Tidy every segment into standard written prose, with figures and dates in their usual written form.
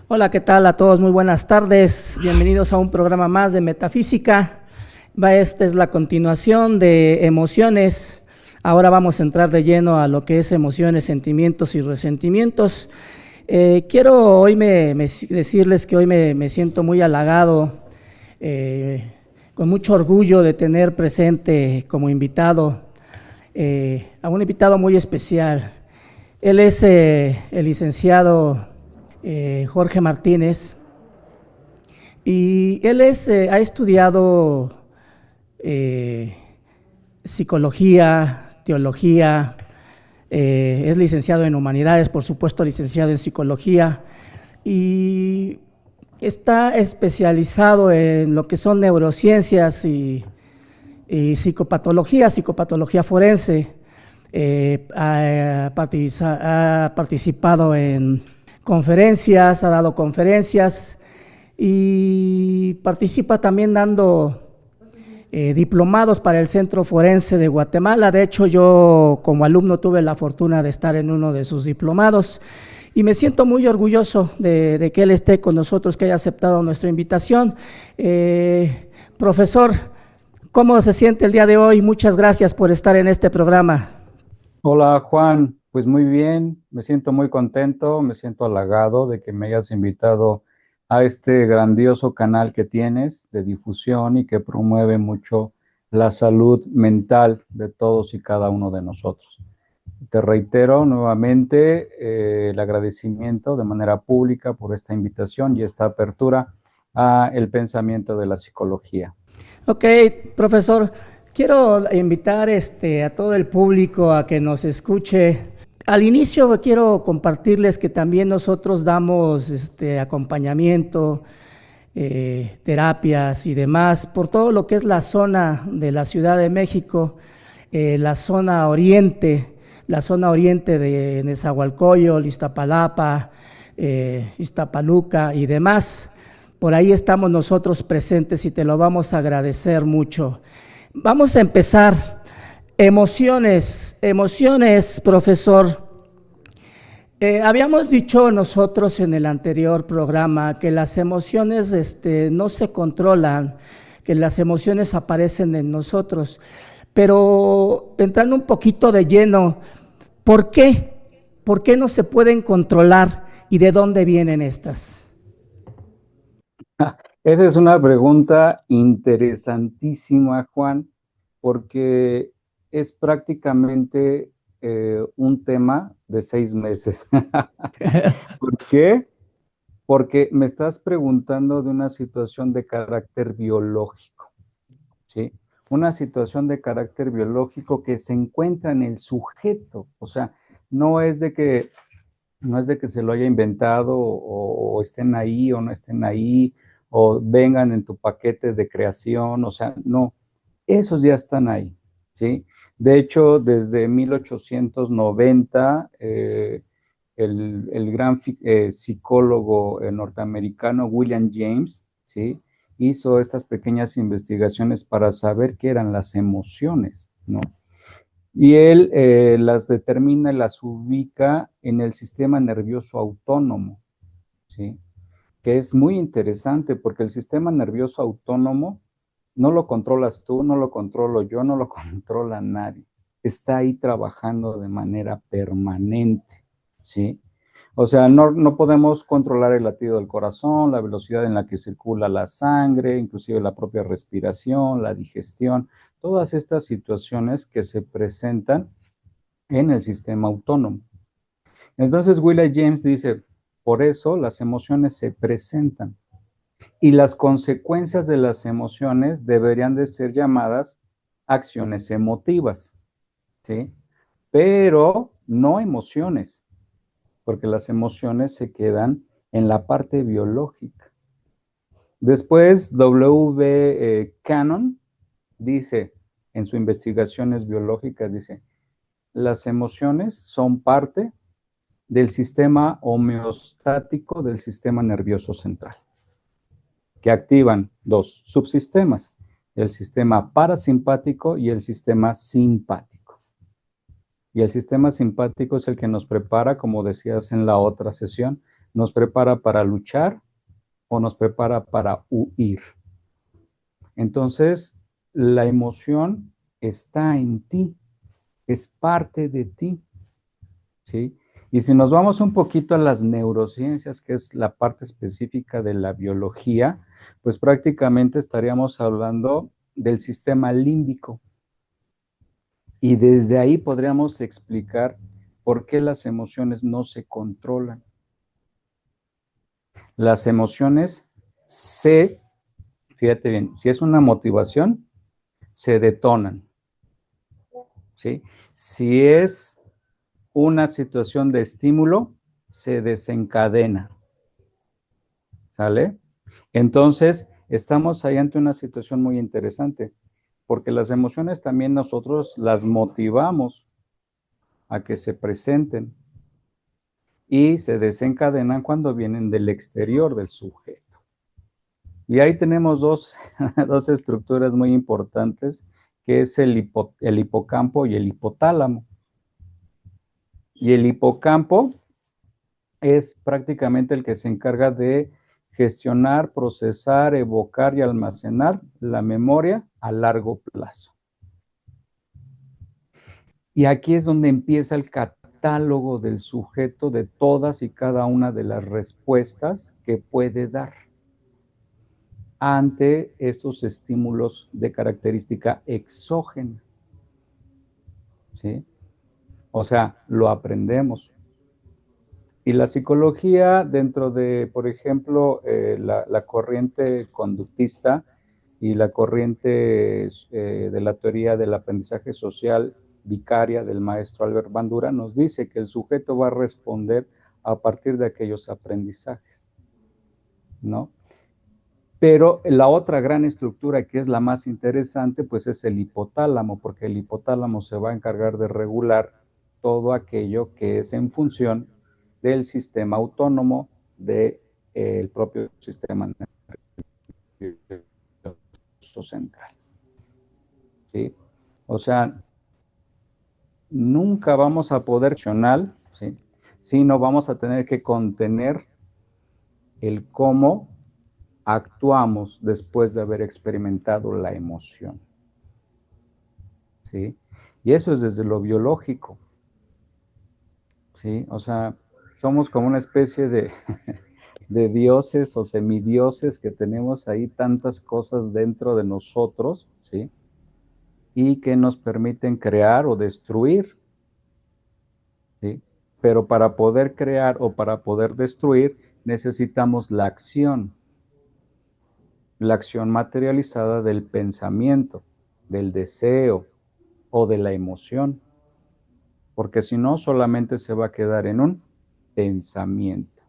Hola, ¿qué tal a todos? Muy buenas tardes. Bienvenidos a un programa más de Metafísica. Esta es la continuación de emociones. Ahora vamos a entrar de lleno a lo que es emociones, sentimientos y resentimientos. Quiero hoy decirles que hoy me siento muy halagado, con mucho orgullo de tener presente como invitado a un invitado muy especial. Él es el licenciado Jorge Martínez, y él ha estudiado eh, psicología, teología, es licenciado en humanidades, por supuesto licenciado en psicología, y está especializado en lo que son neurociencias y psicopatología forense. Ha participado en conferencias, ha dado conferencias y participa también dando diplomados para el Centro Forense de Guatemala. De hecho, yo como alumno tuve la fortuna de estar en uno de sus diplomados y me siento muy orgulloso de que él esté con nosotros, que haya aceptado nuestra invitación. Profesor, ¿cómo se siente el día de hoy? Muchas gracias por estar en este programa. Hola Juan, pues muy bien, me siento muy contento, me siento halagado de que me hayas invitado a este grandioso canal que tienes de difusión y que promueve mucho la salud mental de todos y cada uno de nosotros. Te reitero nuevamente el agradecimiento de manera pública por esta invitación y esta apertura a el pensamiento de la psicología. Ok, profesor, quiero invitar a todo el público a que nos escuche. Al inicio quiero compartirles que también nosotros damos acompañamiento, terapias y demás por todo lo que es la zona de la Ciudad de México, la zona oriente de Nezahualcóyotl, Iztapalapa, Iztapaluca y demás. Por ahí estamos nosotros presentes y te lo vamos a agradecer mucho. Vamos a empezar. Emociones, profesor. Habíamos dicho nosotros en el anterior programa que las emociones no se controlan, que las emociones aparecen en nosotros. Pero entrando un poquito de lleno, ¿por qué? ¿Por qué no se pueden controlar y de dónde vienen estas? Esa es una pregunta interesantísima, Juan, porque es prácticamente un tema de 6 meses. ¿Por qué? Porque me estás preguntando de una situación de carácter biológico, ¿sí? Una situación de carácter biológico que se encuentra en el sujeto, o sea, no es de que, no es de que se lo haya inventado o estén ahí o no estén ahí o vengan en tu paquete de creación, o sea, no, esos ya están ahí, ¿sí? De hecho, desde 1890, el gran psicólogo norteamericano William James, ¿sí? Hizo estas pequeñas investigaciones para saber qué eran las emociones, ¿no? Y él las determina y las ubica en el sistema nervioso autónomo, ¿sí? Que es muy interesante porque el sistema nervioso autónomo no lo controlas tú, no lo controlo yo, no lo controla nadie. Está ahí trabajando de manera permanente, ¿sí? O sea, no podemos controlar el latido del corazón, la velocidad en la que circula la sangre, inclusive la propia respiración, la digestión, todas estas situaciones que se presentan en el sistema autónomo. Entonces, William James dice, por eso las emociones se presentan y las consecuencias de las emociones deberían de ser llamadas acciones emotivas, ¿sí? Pero no emociones, porque las emociones se quedan en la parte biológica. Después, W. Cannon dice, en sus investigaciones biológicas, dice, las emociones son parte del sistema homeostático del sistema nervioso central, que activan dos subsistemas, el sistema parasimpático y el sistema simpático. Y el sistema simpático es el que nos prepara, como decías en la otra sesión, ¿Nos prepara para luchar o nos prepara para huir? Entonces, la emoción está en ti, es parte de ti, ¿sí? Y si nos vamos un poquito a las neurociencias, que es la parte específica de la biología, pues prácticamente estaríamos hablando del sistema límbico. Y desde ahí podríamos explicar por qué las emociones no se controlan. Las emociones fíjate bien, si es una motivación, se detonan, ¿sí? Si es una situación de estímulo, se desencadena, ¿sale? Entonces, estamos ahí ante una situación muy interesante, porque las emociones también nosotros las motivamos a que se presenten y se desencadenan cuando vienen del exterior del sujeto. Y ahí tenemos dos estructuras muy importantes, que es el hipocampo y el hipotálamo. Y el hipocampo es prácticamente el que se encarga de gestionar, procesar, evocar y almacenar la memoria a largo plazo. Y aquí es donde empieza el catálogo del sujeto de todas y cada una de las respuestas que puede dar ante estos estímulos de característica exógena, ¿sí? O sea, lo aprendemos. Y la psicología, dentro de, por ejemplo, la corriente conductista y la corriente de la teoría del aprendizaje social vicaria del maestro Albert Bandura, nos dice que el sujeto va a responder a partir de aquellos aprendizajes, ¿no? Pero la otra gran estructura, que es la más interesante, pues es el hipotálamo, porque el hipotálamo se va a encargar de regular todo aquello que es en función del sistema autónomo del propio sistema nervioso central, ¿sí? O sea, nunca vamos a poder accionar, ¿sí? Sino vamos a tener que contener el cómo actuamos después de haber experimentado la emoción, ¿sí? Y eso es desde lo biológico, ¿sí? O sea, somos como una especie de dioses o semidioses que tenemos ahí tantas cosas dentro de nosotros, ¿sí? Y que nos permiten crear o destruir, ¿sí? Pero para poder crear o para poder destruir necesitamos la acción materializada del pensamiento, del deseo o de la emoción, porque si no solamente se va a quedar en un pensamiento.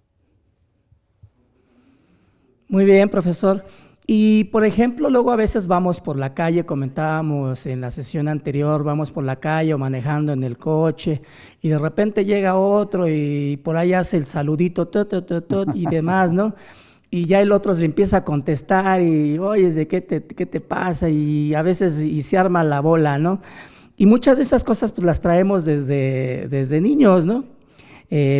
Muy bien, profesor. Y por ejemplo, luego a veces vamos por la calle, comentábamos en la sesión anterior, vamos por la calle o manejando en el coche y de repente llega otro y por ahí hace el saludito y demás, ¿no? Y ya el otro le empieza a contestar y, oye, ¿qué te pasa? Y a veces y se arma la bola, ¿no? Y muchas de esas cosas pues las traemos desde niños, ¿no?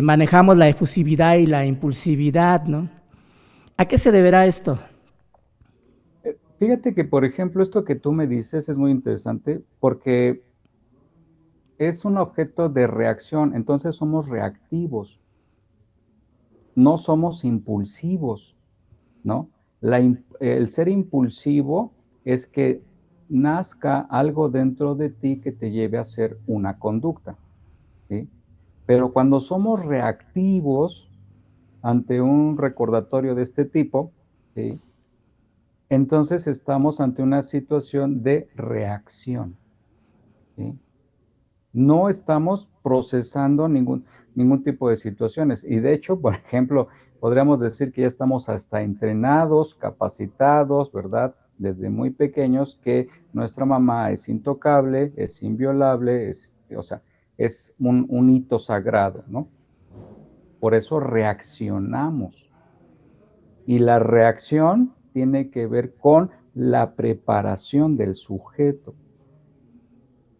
Manejamos la efusividad y la impulsividad, ¿no? ¿A qué se deberá esto? Fíjate que, por ejemplo, esto que tú me dices es muy interesante porque es un objeto de reacción, entonces somos reactivos, no somos impulsivos, ¿no? El ser impulsivo es que nazca algo dentro de ti que te lleve a hacer una conducta, ¿sí? Pero cuando somos reactivos ante un recordatorio de este tipo, ¿sí? Entonces estamos ante una situación de reacción, ¿sí? No estamos procesando ningún tipo de situaciones. Y de hecho, por ejemplo, podríamos decir que ya estamos hasta entrenados, capacitados, ¿verdad? Desde muy pequeños, que nuestra mamá es intocable, es inviolable, o sea, es un hito sagrado, ¿no? Por eso reaccionamos. Y la reacción tiene que ver con la preparación del sujeto.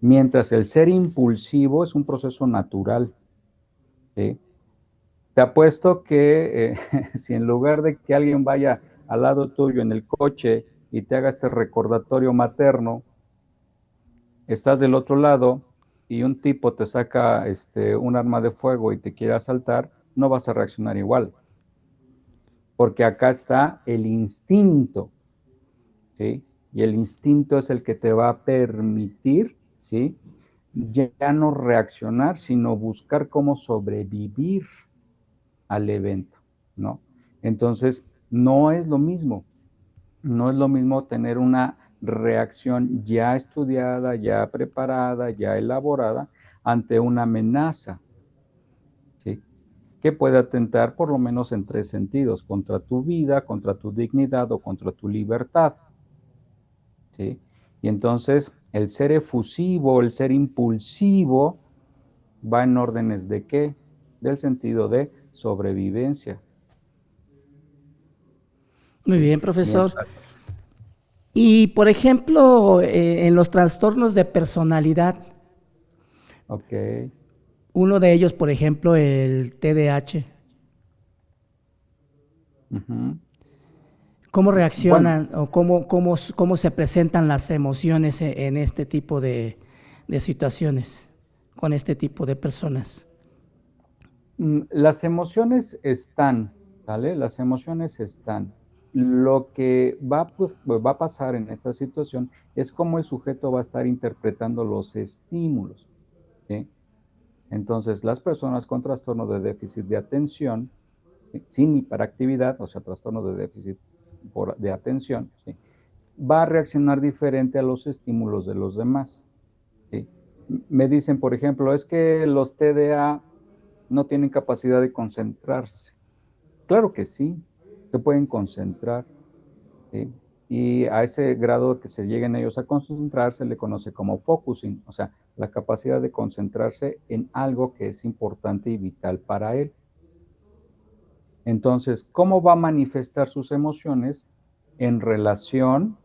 Mientras el ser impulsivo es un proceso natural, ¿sí? Te apuesto que si en lugar de que alguien vaya al lado tuyo en el coche y te haga este recordatorio materno, estás del otro lado y un tipo te saca un arma de fuego y te quiere asaltar, no vas a reaccionar igual. Porque acá está el instinto, ¿sí? Y el instinto es el que te va a permitir, ¿sí? Ya no reaccionar, sino buscar cómo sobrevivir al evento, ¿no? Entonces, no es lo mismo tener una reacción ya estudiada, ya preparada, ya elaborada ante una amenaza, ¿sí? Que puede atentar por lo menos en 3 sentidos, contra tu vida, contra tu dignidad o contra tu libertad, ¿sí? Y entonces el ser efusivo, el ser impulsivo, va en órdenes de ¿qué? Del sentido de sobrevivencia. Muy ¿Sí? bien, profesor. Mientras, Y, por ejemplo, en los trastornos de personalidad, ok. uno de ellos, por ejemplo, el TDAH, Uh-huh. ¿cómo Bueno, reaccionan o cómo se presentan las emociones en este tipo de situaciones, con este tipo de personas? las emociones están, ¿vale? Las emociones están. Lo que va a pasar en esta situación es cómo el sujeto va a estar interpretando los estímulos, ¿sí? Entonces, las personas con trastorno de déficit de atención, sin hiperactividad, o sea, trastorno de déficit de atención, ¿sí? Va a reaccionar diferente a los estímulos de los demás, ¿sí? Me dicen, por ejemplo, es que los TDA no tienen capacidad de concentrarse. Claro que sí, se pueden concentrar, ¿sí? Y a ese grado que se lleguen ellos a concentrar se le conoce como focusing, o sea, la capacidad de concentrarse en algo que es importante y vital para él. Entonces, ¿cómo va a manifestar sus emociones en relación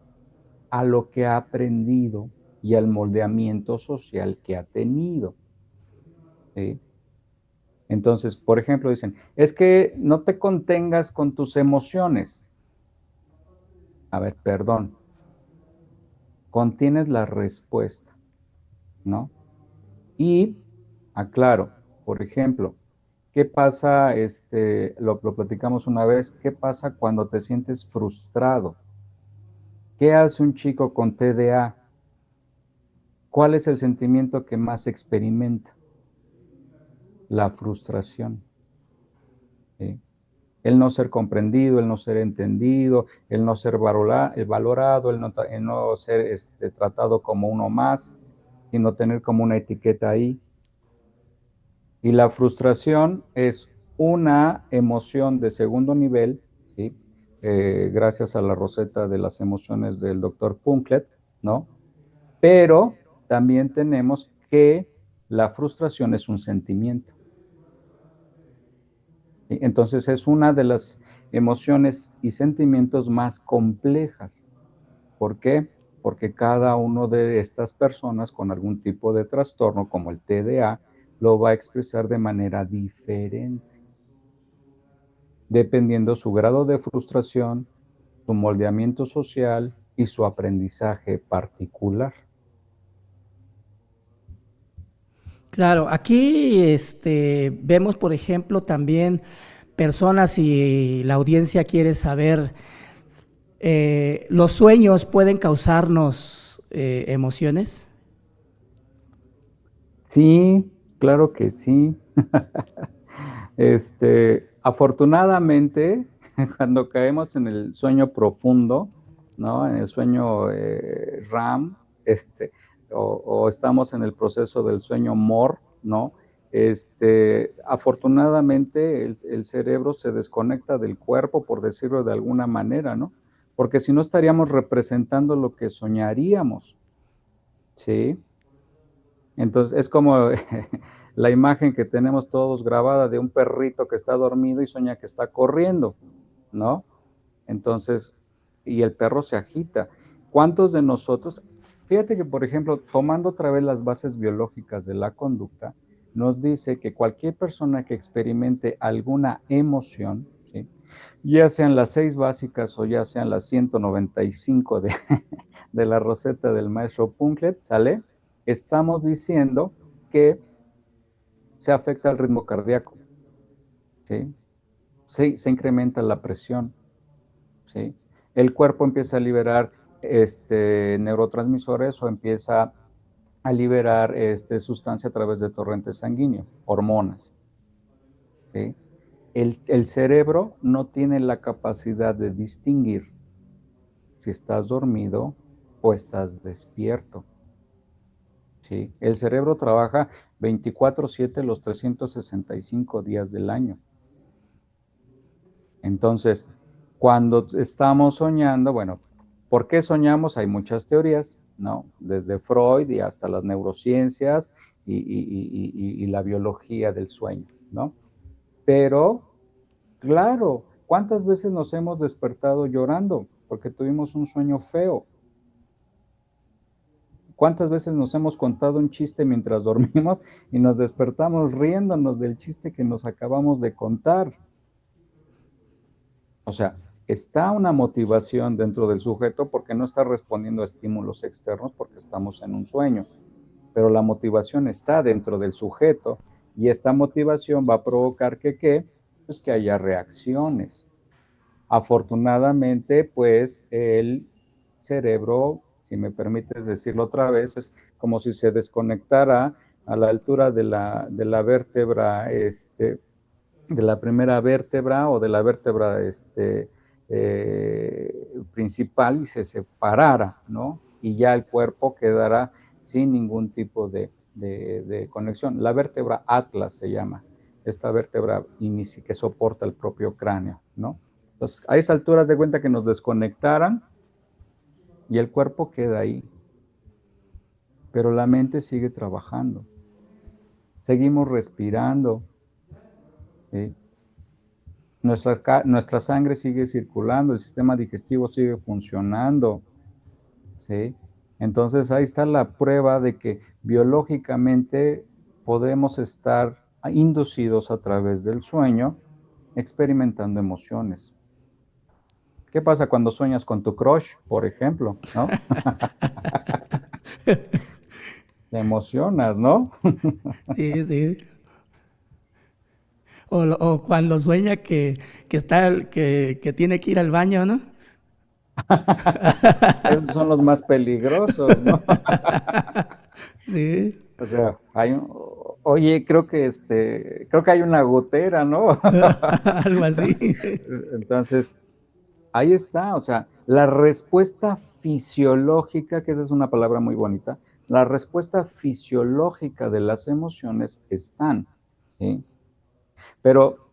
a lo que ha aprendido y al moldeamiento social que ha tenido? ¿Sí? Entonces, por ejemplo, dicen, es que no te contengas con tus emociones. A ver, perdón, contienes la respuesta, ¿no? Y aclaro, por ejemplo, ¿qué pasa? Lo platicamos una vez, ¿qué pasa cuando te sientes frustrado? ¿Qué hace un chico con TDA? ¿Cuál es el sentimiento que más experimenta? La frustración, ¿sí? El no ser comprendido, el no ser entendido, el no ser valorado, el no ser tratado como uno más, sino tener como una etiqueta ahí. Y la frustración es una emoción de segundo nivel, ¿sí? Gracias a la receta de las emociones del doctor Punklet, ¿no? Pero también tenemos que la frustración es un sentimiento. ¿Sí? Entonces es una de las emociones y sentimientos más complejas. ¿Por qué? Porque cada uno de estas personas con algún tipo de trastorno, como el TDA, lo va a expresar de manera diferente, dependiendo su grado de frustración, su moldeamiento social y su aprendizaje particular. Claro, aquí vemos, por ejemplo, también personas y la audiencia quiere saber, ¿los sueños pueden causarnos emociones? Sí, claro que sí. Afortunadamente, cuando caemos en el sueño profundo, ¿no? En el sueño REM, o estamos en el proceso del sueño MOR, ¿no? Afortunadamente el cerebro se desconecta del cuerpo, por decirlo de alguna manera, ¿no? Porque si no estaríamos representando lo que soñaríamos, ¿sí? Entonces, es como la imagen que tenemos todos grabada de un perrito que está dormido y sueña que está corriendo, ¿no? Entonces, y el perro se agita. ¿Cuántos de nosotros? Fíjate que, por ejemplo, tomando otra vez las bases biológicas de la conducta, nos dice que cualquier persona que experimente alguna emoción, ¿sí?, ya sean las 6 básicas o ya sean las 195 de la receta del maestro Punklet, ¿sale? Estamos diciendo que se afecta el ritmo cardíaco, ¿sí? Se incrementa la presión, ¿sí? El cuerpo empieza a liberar neurotransmisores o empieza a liberar sustancia a través de torrente sanguíneo, hormonas, ¿sí? El cerebro no tiene la capacidad de distinguir si estás dormido o estás despierto, ¿sí? El cerebro trabaja 24/7 los 365 días del año. Entonces, cuando estamos soñando, bueno, ¿por qué soñamos? Hay muchas teorías, ¿no? Desde Freud y hasta las neurociencias y la biología del sueño, ¿no? Pero, claro, ¿cuántas veces nos hemos despertado llorando porque tuvimos un sueño feo? ¿Cuántas veces nos hemos contado un chiste mientras dormimos y nos despertamos riéndonos del chiste que nos acabamos de contar? O sea, está una motivación dentro del sujeto porque no está respondiendo a estímulos externos porque estamos en un sueño, pero la motivación está dentro del sujeto y esta motivación va a provocar que pues que haya reacciones. Afortunadamente, pues el cerebro, si me permites decirlo otra vez, es como si se desconectara a la altura de la vértebra, de la primera vértebra o de la vértebra principal y se separara, ¿no? Y ya el cuerpo quedará sin ningún tipo de conexión. La vértebra atlas se llama, esta vértebra que soporta el propio cráneo, ¿no? Entonces, a esas alturas de cuenta que nos desconectaran y el cuerpo queda ahí, pero la mente sigue trabajando. Seguimos respirando, ¿sí? Nuestra sangre sigue circulando, el sistema digestivo sigue funcionando, ¿sí? Entonces ahí está la prueba de que biológicamente podemos estar inducidos a través del sueño experimentando emociones. ¿Qué pasa cuando sueñas con tu crush, por ejemplo, no? Te emocionas, ¿no? Sí, sí. O cuando sueña que tiene que ir al baño, ¿no? Esos son los más peligrosos, ¿no? Sí, O sea, oye, creo que hay una gotera, ¿no? algo así. Entonces, ahí está, o sea, la respuesta fisiológica, que esa es una palabra muy bonita, la respuesta fisiológica de las emociones están, ¿sí? Pero,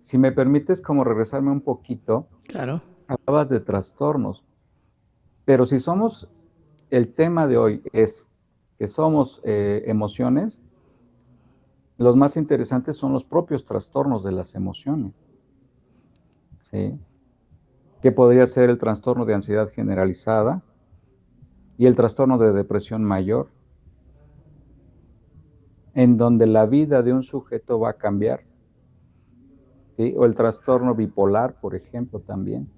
si me permites como regresarme un poquito, Claro. hablabas de trastornos, pero si somos, el tema de hoy es que somos emociones, los más interesantes son los propios trastornos de las emociones, ¿sí? Que podría ser el trastorno de ansiedad generalizada y el trastorno de depresión mayor, en donde la vida de un sujeto va a cambiar, ¿sí? O el trastorno bipolar, por ejemplo, también,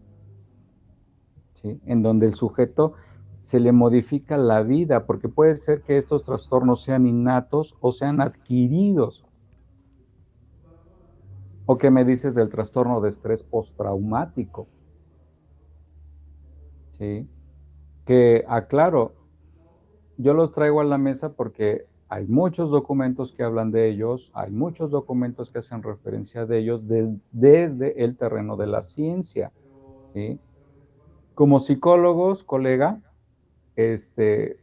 ¿sí? En donde el sujeto se le modifica la vida, porque puede ser que estos trastornos sean innatos o sean adquiridos. ¿O qué me dices del trastorno de estrés postraumático? ¿Sí? Que, aclaro, yo los traigo a la mesa porque hay muchos documentos que hablan de ellos, hay muchos documentos que hacen referencia de ellos desde el terreno de la ciencia, ¿sí? Como psicólogos, colega,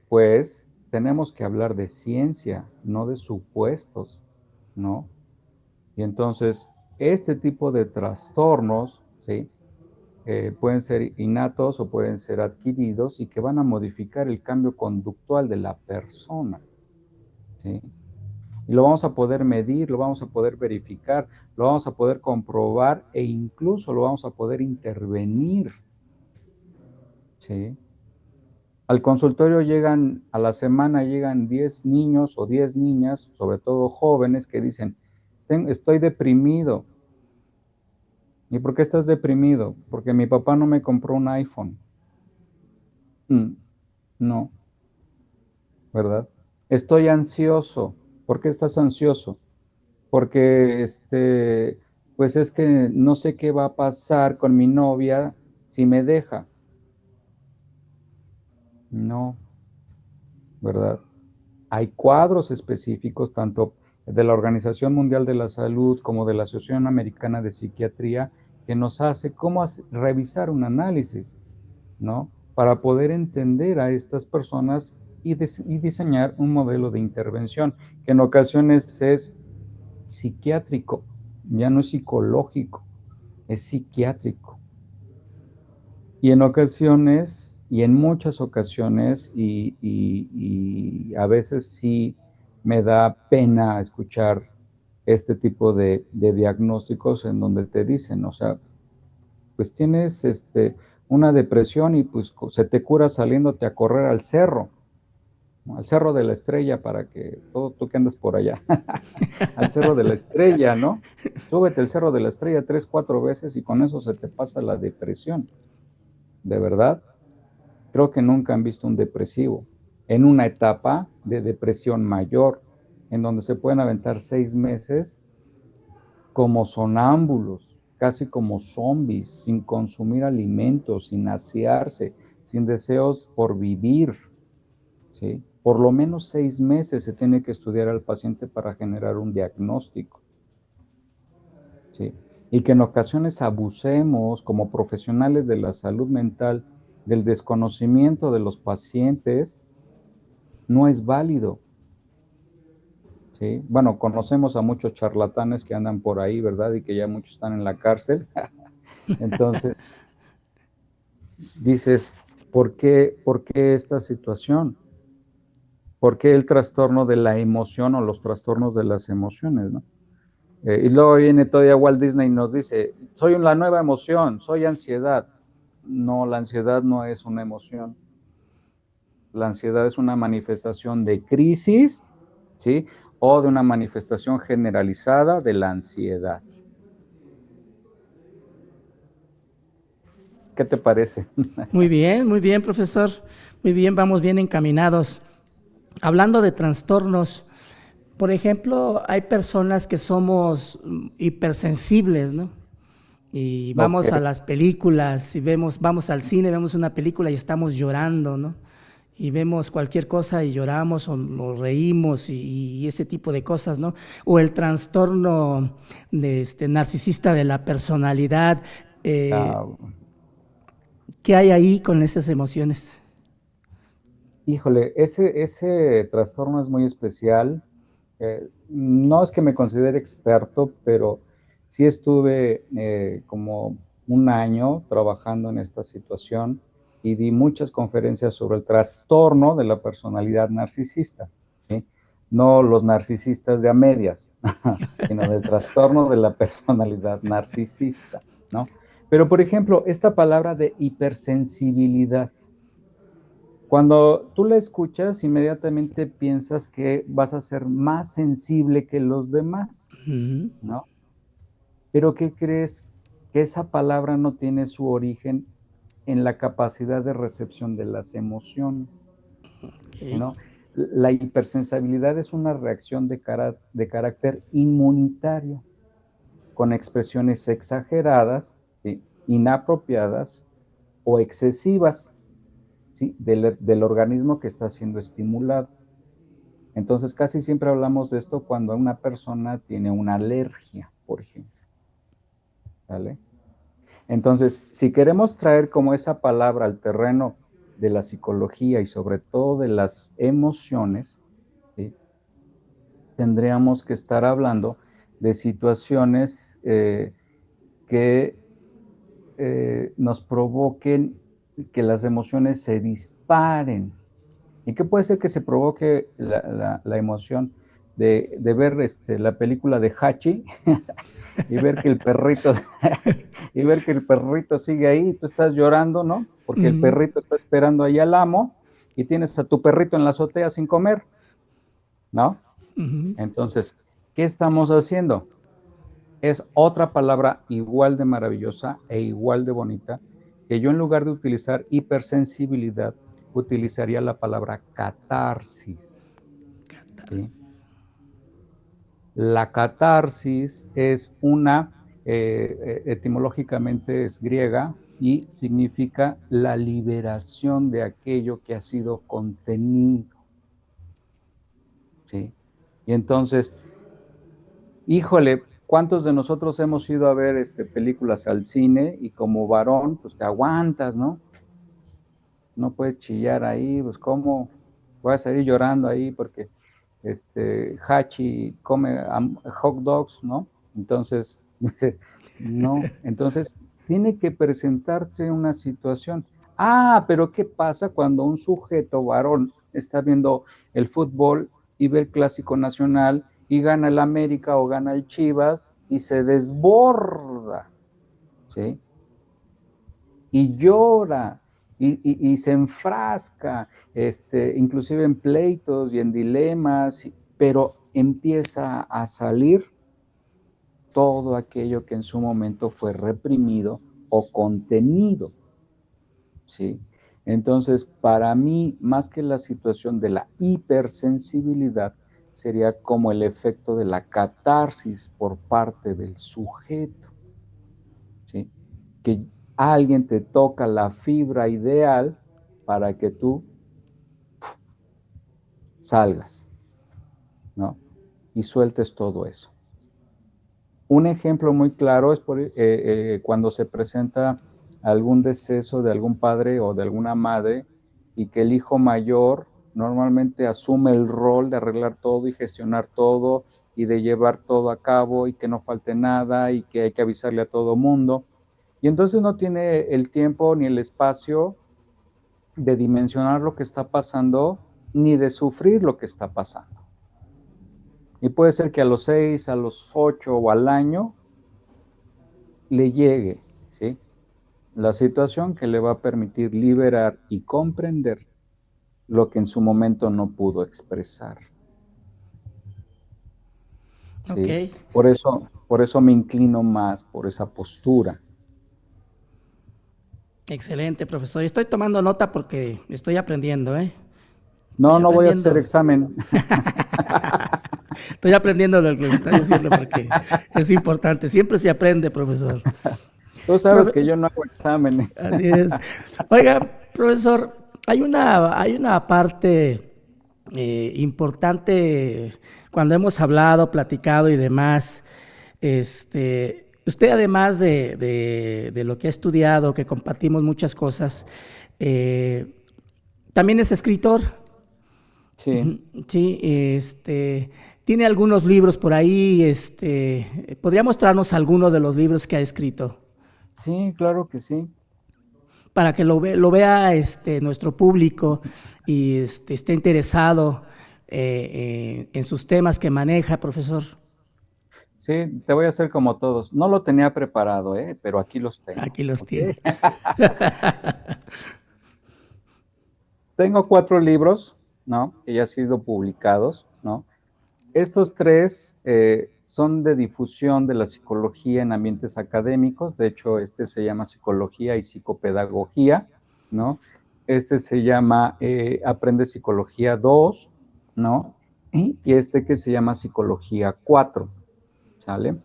pues tenemos que hablar de ciencia, no de supuestos, ¿no? Y entonces, este tipo de trastornos, ¿sí? Pueden ser innatos o pueden ser adquiridos y que van a modificar el cambio conductual de la persona, ¿sí? Y lo vamos a poder medir, lo vamos a poder verificar, lo vamos a poder comprobar e incluso lo vamos a poder intervenir, ¿sí? Al consultorio llegan, a la semana llegan 10 niños o 10 niñas, sobre todo jóvenes, que dicen, estoy deprimido. ¿Y por qué estás deprimido? Porque mi papá no me compró un iPhone. No, ¿verdad? Estoy ansioso. ¿Por qué estás ansioso? Porque pues es que no sé qué va a pasar con mi novia si me deja. No, ¿verdad? Hay cuadros específicos, tanto de la Organización Mundial de la Salud como de la Asociación Americana de Psiquiatría, que nos hace cómo revisar un análisis, ¿no? Para poder entender a estas personas y diseñar un modelo de intervención, que en ocasiones es psiquiátrico, ya no es psicológico, es psiquiátrico. Y en ocasiones, y en muchas ocasiones, y a veces sí me da pena escuchar este tipo de diagnósticos en donde te dicen, o sea, pues tienes una depresión y pues se te cura saliéndote a correr al cerro, ¿no? Al Cerro de la Estrella, para que todo tú que andas por allá, al Cerro de la Estrella, ¿no? Súbete al Cerro de la Estrella 3, 4 veces y con eso se te pasa la depresión. ¿De verdad? Creo que nunca han visto un depresivo en una etapa de depresión mayor, en donde se pueden aventar 6 meses como sonámbulos, casi como zombies, sin consumir alimentos, sin asearse, sin deseos por vivir, ¿sí? Por lo menos 6 meses se tiene que estudiar al paciente para generar un diagnóstico, ¿sí? Y que en ocasiones abusemos como profesionales de la salud mental del desconocimiento de los pacientes no es válido, ¿sí? Bueno, conocemos a muchos charlatanes que andan por ahí, ¿verdad? Y que ya muchos están en la cárcel. Entonces, dices, ¿por qué esta situación? ¿Por qué el trastorno de la emoción o los trastornos de las emociones, ¿no? Y luego viene todavía Walt Disney y nos dice, soy la nueva emoción, soy ansiedad. No, la ansiedad no es una emoción. La ansiedad es una manifestación de crisis, ¿sí? O de una manifestación generalizada de la ansiedad. ¿Qué te parece? Muy bien, profesor. Muy bien, vamos bien encaminados. Hablando de trastornos, por ejemplo, hay personas que somos hipersensibles, ¿no? Y vamos a Okay. las películas y vamos al cine, vemos una película y estamos llorando, ¿no? Y vemos cualquier cosa y lloramos o reímos y ese tipo de cosas, ¿no? O el trastorno de narcisista de la personalidad. ¿Qué hay ahí con esas emociones? Híjole, ese trastorno es muy especial. No es que me considere experto, pero sí estuve como un año trabajando en esta situación y di muchas conferencias sobre el trastorno de la personalidad narcisista, ¿sí? No los narcisistas de a medias, sino del trastorno de la personalidad narcisista, ¿no? Pero, por ejemplo, esta palabra de hipersensibilidad, cuando tú la escuchas, inmediatamente piensas que vas a ser más sensible que los demás, ¿no? Pero ¿qué crees? Que esa palabra no tiene su origen en la capacidad de recepción de las emociones, Okay. ¿no? La hipersensibilidad es una reacción de carácter inmunitario, con expresiones exageradas, ¿sí? Inapropiadas o excesivas, ¿sí? Del organismo que está siendo estimulado. Entonces, casi siempre hablamos de esto cuando una persona tiene una alergia, por ejemplo, ¿vale? Entonces, si queremos traer como esa palabra al terreno de la psicología y sobre todo de las emociones, ¿sí? Tendríamos que estar hablando de situaciones que nos provoquen que las emociones se disparen. ¿Y qué puede ser que se provoque la emoción de ver la película de Hachi y ver que el perrito sigue ahí y tú estás llorando, ¿no? Porque el perrito está esperando ahí al amo y tienes a tu perrito en la azotea sin comer, ¿no? Ujú. Entonces, ¿qué estamos haciendo? Es otra palabra igual de maravillosa e igual de bonita, que yo en lugar de utilizar hipersensibilidad, utilizaría la palabra catarsis, ¿sí? La catarsis es etimológicamente es griega y significa la liberación de aquello que ha sido contenido, ¿sí? Y entonces, híjole, ¿cuántos de nosotros hemos ido a ver películas al cine y como varón, pues te aguantas, ¿no? No puedes chillar ahí, pues cómo voy a salir llorando ahí porque Hachi come hot dogs, ¿no? Entonces, no, entonces tiene que presentarse una situación. Ah, pero ¿qué pasa cuando un sujeto varón está viendo el fútbol y ve el clásico nacional y gana el América o gana el Chivas y se desborda, ¿sí? Y llora y se enfrasca, inclusive en pleitos y en dilemas, pero empieza a salir todo aquello que en su momento fue reprimido o contenido, ¿sí? Entonces, para mí, más que la situación de la hipersensibilidad, sería como el efecto de la catarsis por parte del sujeto, ¿sí? Que alguien te toca la fibra ideal para que tú salgas, ¿no? Y sueltes todo eso. Un ejemplo muy claro es cuando se presenta algún deceso de algún padre o de alguna madre y que el hijo mayor normalmente asume el rol de arreglar todo y gestionar todo y de llevar todo a cabo y que no falte nada y que hay que avisarle a todo mundo. Y entonces no tiene el tiempo ni el espacio de dimensionar lo que está pasando ni de sufrir lo que está pasando. Y puede ser que a los 6, a los 8 o al año le llegue, ¿sí? La situación que le va a permitir liberar y comprender lo que en su momento no pudo expresar, Ok, ¿sí? Por eso me inclino más por esa postura. excelente, profesor. Estoy tomando nota porque estoy aprendiendo, ¿eh? Estoy No, no voy a hacer aprendiendo. examen. Estoy aprendiendo de lo que me está diciendo porque es importante. Siempre se aprende, profesor. Tú sabes Profe- que yo no hago exámenes. Así es. Oiga, profesor, hay una parte importante cuando hemos hablado, platicado y demás. Usted además de lo que ha estudiado, que compartimos muchas cosas, también es escritor. Sí, Sí, tiene algunos libros por ahí. ¿Podría mostrarnos alguno de los libros que ha escrito? sí, claro que sí. Para que lo vea nuestro público y esté interesado en sus temas que maneja, profesor. Sí, te voy a hacer como todos. No lo tenía preparado, pero aquí los tengo. Aquí los ¿Ok? tiene. Tengo 4 libros, ¿no? Que ya han sido publicados, ¿no? Estos 3 son de difusión de la psicología en ambientes académicos. De hecho, este se llama Psicología y Psicopedagogía, ¿no? Este se llama Aprende Psicología 2, ¿no? Y este que se llama Psicología 4, ¿sale?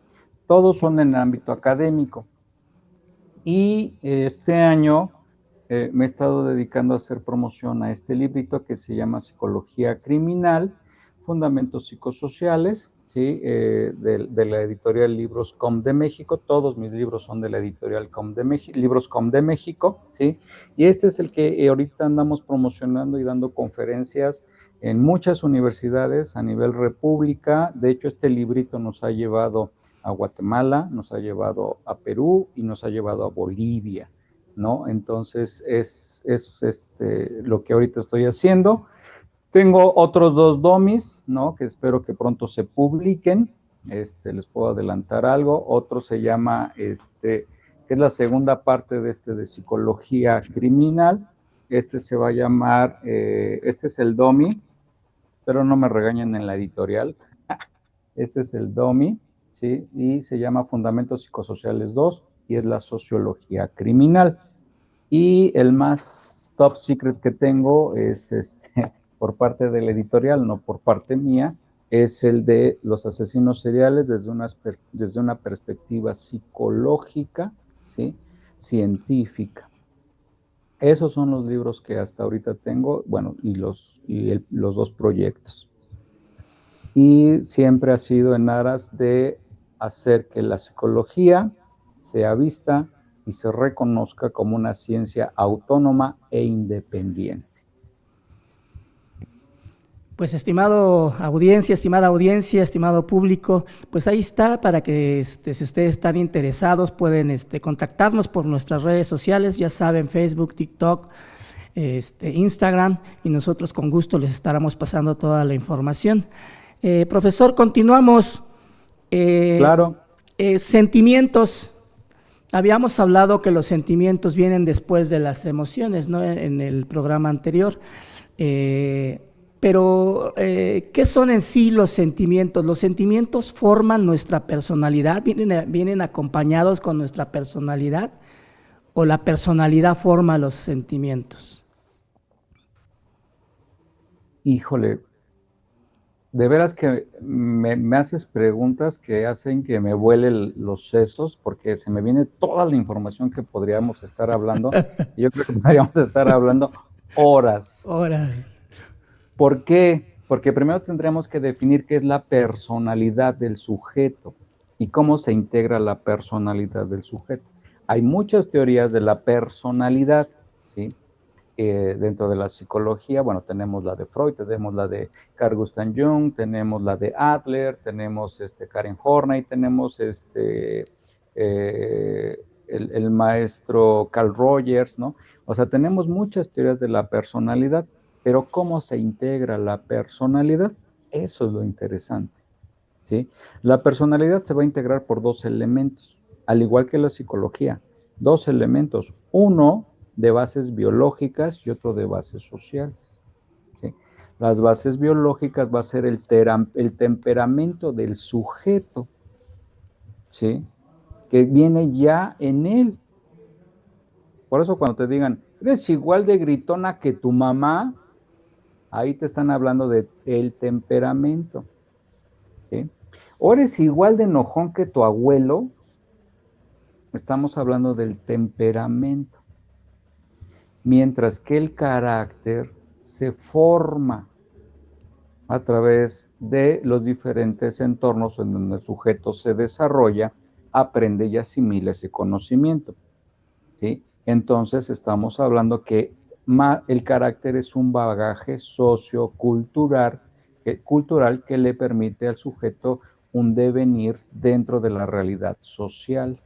Todos son en el ámbito académico. Y este año me he estado dedicando a hacer promoción a este librito que se llama Psicología Criminal, Fundamentos Psicosociales, ¿sí? De la editorial Libros Com de México. Todos mis libros son de la editorial Com de México, Libros Com de México, ¿sí? Y este es el que ahorita andamos promocionando y dando conferencias en muchas universidades a nivel república. De hecho, este librito nos ha llevado a Guatemala, nos ha llevado a Perú y nos ha llevado a Bolivia, ¿no? Entonces es lo que ahorita estoy haciendo. Tengo otros 2 domis, ¿no? Que espero que pronto se publiquen. Les puedo adelantar algo. Otro se llama, que es la segunda parte de de psicología criminal, Este se va a llamar, este es el DOMI, pero no me regañen en la editorial. Este es el DOMI, ¿sí? Y se llama Fundamentos Psicosociales 2 y es la sociología criminal. Y el más top secret que tengo es por parte de la editorial, no por parte mía, es el de los asesinos seriales desde una perspectiva psicológica, ¿sí? Científica. Esos son los libros que hasta ahorita tengo, bueno, y los dos proyectos. Y siempre ha sido en aras de hacer que la psicología sea vista y se reconozca como una ciencia autónoma e independiente. Pues estimada audiencia, estimado público, pues ahí está para que si ustedes están interesados pueden contactarnos por nuestras redes sociales, ya saben, Facebook, TikTok, Instagram, y nosotros con gusto les estaremos pasando toda la información. Profesor, continuamos. Claro. Sentimientos. Habíamos hablado que los sentimientos vienen después de las emociones, ¿no? En el programa anterior. Pero, ¿qué son en sí los sentimientos? ¿Los sentimientos forman nuestra personalidad? ¿Vienen acompañados con nuestra personalidad? ¿O la personalidad forma los sentimientos? Híjole, de veras que me haces preguntas que hacen que me vuelen los sesos, porque se me viene toda la información que podríamos estar hablando. Y yo creo que podríamos estar hablando horas. ¿Por qué? Porque primero tendremos que definir qué es la personalidad del sujeto y cómo se integra la personalidad del sujeto. Hay muchas teorías de la personalidad, ¿sí? Dentro de la psicología, bueno, tenemos la de Freud, tenemos la de Carl Gustav Jung, tenemos la de Adler, tenemos Karen Horney, tenemos el maestro Carl Rogers, ¿no? O sea, tenemos muchas teorías de la personalidad, pero ¿cómo se integra la personalidad? Eso es lo interesante, ¿sí? La personalidad se va a integrar por dos elementos, al igual que la psicología, dos elementos, uno de bases biológicas y otro de bases sociales, ¿sí? Las bases biológicas va a ser el temperamento del sujeto, ¿sí? Que viene ya en él. Por eso cuando te digan, eres igual de gritona que tu mamá, ahí te están hablando del temperamento, ¿sí? O eres igual de enojón que tu abuelo, estamos hablando del temperamento. Mientras que el carácter se forma a través de los diferentes entornos en donde el sujeto se desarrolla, aprende y asimila ese conocimiento, ¿sí? Entonces estamos hablando que el carácter es un bagaje sociocultural que le permite al sujeto un devenir dentro de la realidad social.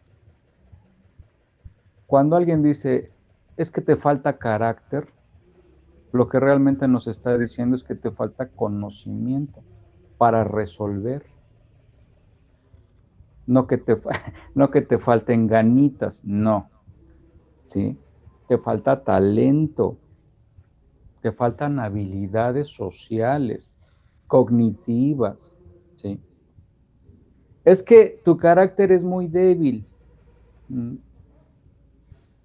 Cuando alguien dice, es que te falta carácter, lo que realmente nos está diciendo es que te falta conocimiento para resolver. No que te falten ganitas, no, ¿sí? Te falta talento, te faltan habilidades sociales, cognitivas, ¿sí? Es que tu carácter es muy débil.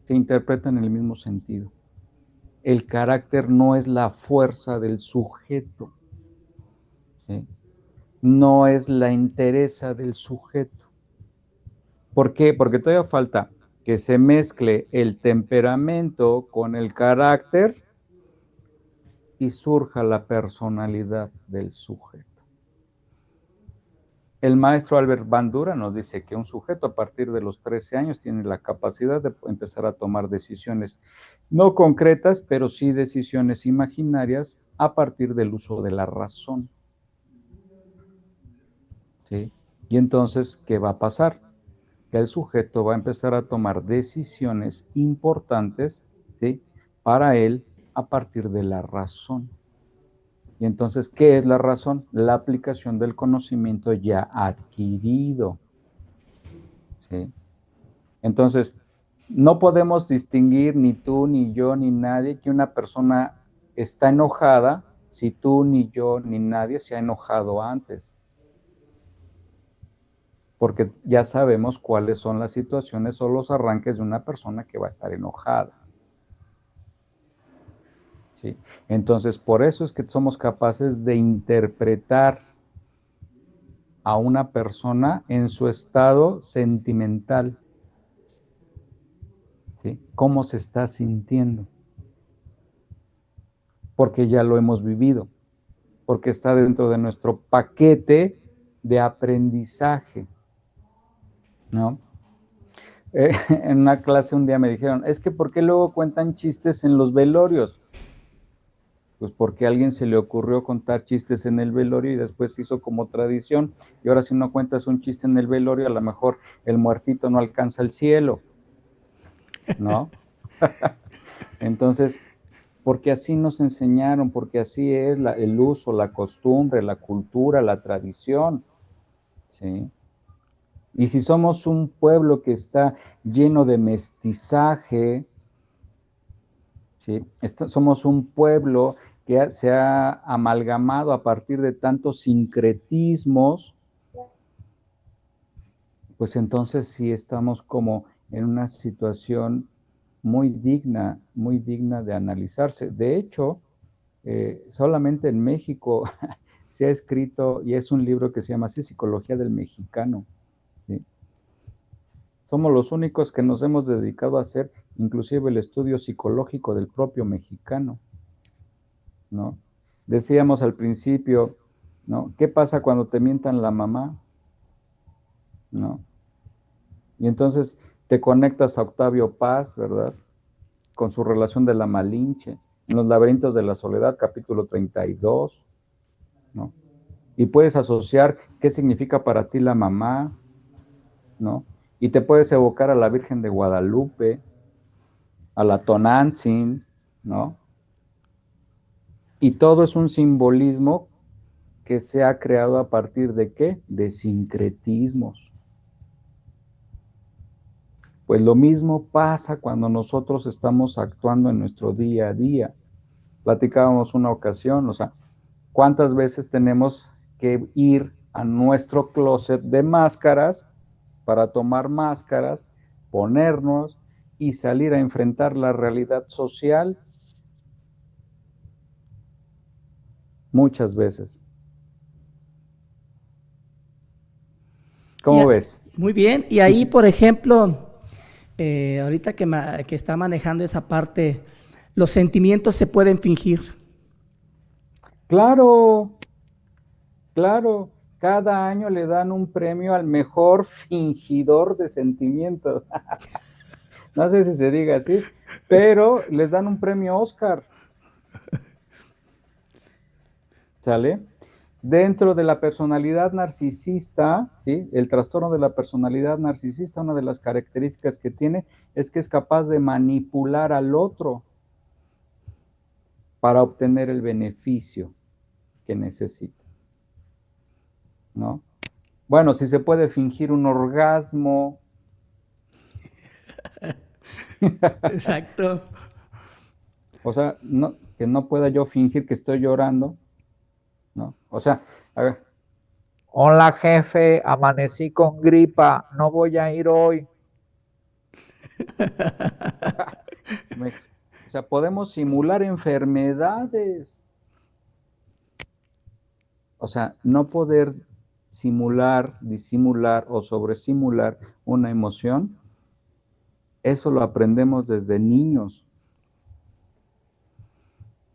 Se interpreta en el mismo sentido. El carácter no es la fuerza del sujeto, ¿sí? No es la entereza del sujeto. ¿Por qué? Porque todavía falta que se mezcle el temperamento con el carácter y surja la personalidad del sujeto. El maestro Albert Bandura nos dice que un sujeto a partir de los 13 años tiene la capacidad de empezar a tomar decisiones no concretas, pero sí decisiones imaginarias a partir del uso de la razón, ¿sí? Y entonces, ¿qué va a pasar? Que el sujeto va a empezar a tomar decisiones importantes, ¿sí? Para él a partir de la razón. Y entonces, ¿qué es la razón? La aplicación del conocimiento ya adquirido, ¿sí? Entonces, No podemos distinguir ni tú, ni yo, ni nadie que una persona está enojada si tú, ni yo, ni nadie se ha enojado antes. Porque ya sabemos cuáles son las situaciones o los arranques de una persona que va a estar enojada. ¿Sí? Entonces, por eso es que somos capaces de interpretar a una persona en su estado sentimental. ¿Sí? ¿Cómo se está sintiendo? Porque ya lo hemos vivido, porque está dentro de nuestro paquete de aprendizaje, ¿no? En una clase un día me dijeron, es que ¿por qué luego cuentan chistes en los velorios? Pues porque a alguien se le ocurrió contar chistes en el velorio y después hizo como tradición, y ahora si no cuentas un chiste en el velorio, a lo mejor el muertito no alcanza el cielo, ¿no? Entonces, porque así nos enseñaron, porque así es el uso, la costumbre, la cultura, la tradición, ¿sí? Y si somos un pueblo que está lleno de mestizaje, ¿sí? Somos un pueblo que se ha amalgamado a partir de tantos sincretismos, pues entonces sí estamos como en una situación muy digna de analizarse. De hecho, solamente en México se ha escrito, y es un libro que se llama así, Psicología del Mexicano, ¿sí? Somos los únicos que nos hemos dedicado a hacer inclusive el estudio psicológico del propio mexicano, ¿no? Decíamos al principio, ¿no? ¿Qué pasa cuando te mientan la mamá? ¿No? Y entonces te conectas a Octavio Paz, ¿verdad? Con su relación de la Malinche, en los laberintos de la soledad, capítulo 32, ¿no? Y puedes asociar qué significa para ti la mamá, ¿no? Y te puedes evocar a la Virgen de Guadalupe, a la Tonantzin, ¿no? Y todo es un simbolismo que se ha creado a partir de ¿qué? De sincretismos. Pues lo mismo pasa cuando nosotros estamos actuando en nuestro día a día. Platicábamos una ocasión, o sea, ¿cuántas veces tenemos que ir a nuestro closet de máscaras para tomar máscaras, ponernos y salir a enfrentar la realidad social? Muchas veces. Y ¿Cómo ves? muy bien, y ahí, por ejemplo, ahorita que está manejando esa parte, los sentimientos se pueden fingir. Claro, claro. Cada año le dan un premio al mejor fingidor de sentimientos. No sé si se diga así, pero les dan un premio Oscar. ¿Sale? Dentro de la personalidad narcisista, ¿sí? El trastorno de la personalidad narcisista, una de las características que tiene es que es capaz de manipular al otro para obtener el beneficio que necesita, ¿no? Bueno, si se puede fingir un orgasmo. Exacto. O sea, no, que no pueda yo fingir que estoy llorando, ¿no? O sea, a ver, hola jefe, amanecí con gripa, no voy a ir hoy. O sea, podemos simular enfermedades. O sea, no poder simular, disimular o sobresimular una emoción, eso lo aprendemos desde niños,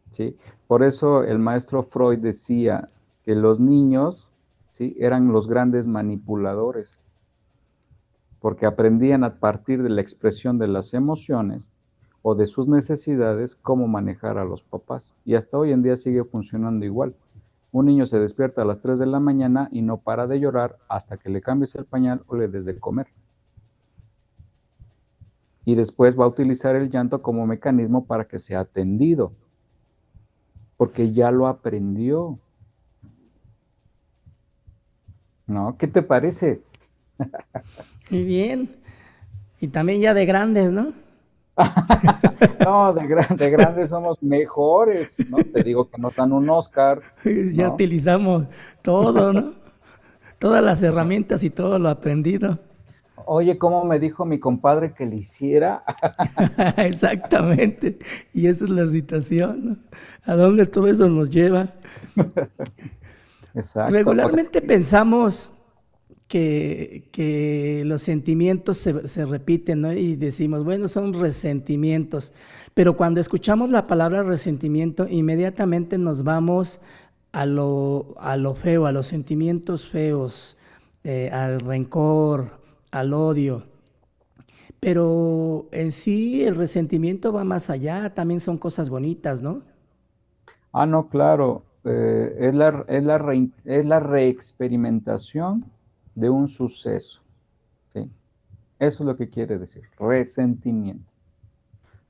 ¿sí? Por eso el maestro Freud decía que los niños, ¿sí? Eran los grandes manipuladores, porque aprendían a partir de la expresión de las emociones o de sus necesidades cómo manejar a los papás. Y hasta hoy en día sigue funcionando igual. Un niño se despierta a las 3 de la mañana y no para de llorar hasta que le cambies el pañal o le des de comer. Y después va a utilizar el llanto como mecanismo para que sea atendido, porque ya lo aprendió, ¿no? ¿Qué te parece? Muy bien. Y también ya de grandes, ¿no? No, de grandes somos mejores, ¿no? Te digo que nos dan un Oscar, Ya ¿no? utilizamos todo, ¿no? Todas las herramientas y todo lo aprendido. Oye, ¿cómo me dijo mi compadre que le hiciera? Exactamente. Y esa es la situación, ¿no? ¿A dónde todo eso nos lleva? Exacto. O sea, Regularmente pensamos que los sentimientos se repiten, ¿no? Y decimos, bueno, son resentimientos. Pero cuando escuchamos la palabra resentimiento, inmediatamente nos vamos a lo feo, a los sentimientos feos, al rencor, al odio. Pero en sí el resentimiento va más allá, también son cosas bonitas, ¿no? no, claro, es la reexperimentación de un suceso, ¿sí? Eso es lo que quiere decir, resentimiento.